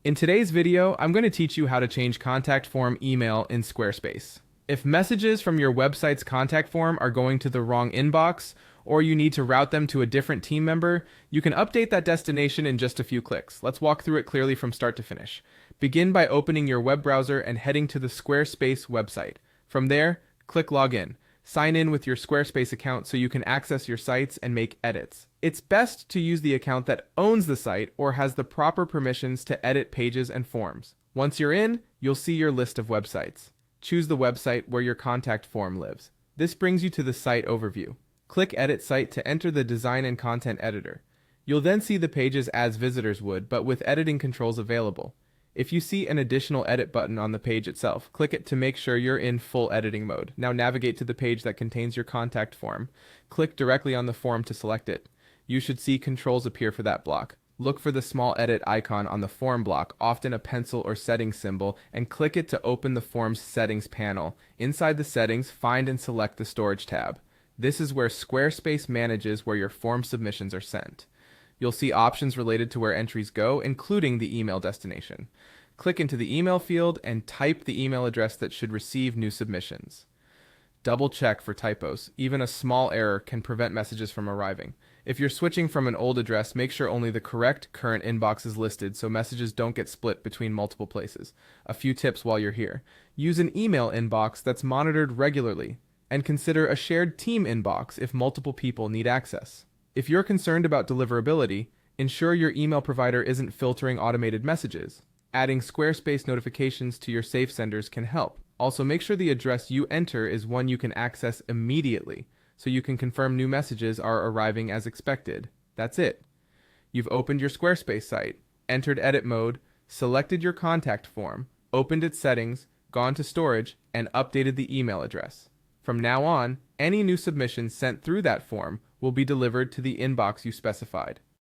In today's video, I'm going to teach you how to change contact form email in Squarespace. If messages from your website's contact form are going to the wrong inbox, or you need to route them to a different team member, you can update that destination in just a few clicks. Let's walk through it clearly from start to finish. Begin by opening your web browser and heading to the Squarespace website. From there, click Login. Sign in with your Squarespace account so you can access your sites and make edits. It's best to use the account that owns the site or has the proper permissions to edit pages and forms. Once you're in, you'll see your list of websites. Choose the website where your contact form lives. This brings you to the site overview. Click Edit Site to enter the design and content editor. You'll then see the pages as visitors would, but with editing controls available. If you see an additional edit button on the page itself, click it to make sure you're in full editing mode. Now navigate to the page that contains your contact form. Click directly on the form to select it. You should see controls appear for that block. Look for the small edit icon on the form block, often a pencil or settings symbol, and click it to open the form's settings panel. Inside the settings, find and select the storage tab. This is where Squarespace manages where your form submissions are sent. You'll see options related to where entries go, including the email destination. Click into the email field and type the email address that should receive new submissions. Double check for typos. Even a small error can prevent messages from arriving. If you're switching from an old address, make sure only the correct current inbox is listed so messages don't get split between multiple places. A few tips while you're here. Use an email inbox that's monitored regularly, and consider a shared team inbox if multiple people need access. If you're concerned about deliverability, ensure your email provider isn't filtering automated messages. Adding Squarespace notifications to your safe senders can help. Also, make sure the address you enter is one you can access immediately, so you can confirm new messages are arriving as expected. That's it. You've opened your Squarespace site, entered edit mode, selected your contact form, opened its settings, gone to storage, and updated the email address. From now on, any new submissions sent through that form will be delivered to the inbox you specified.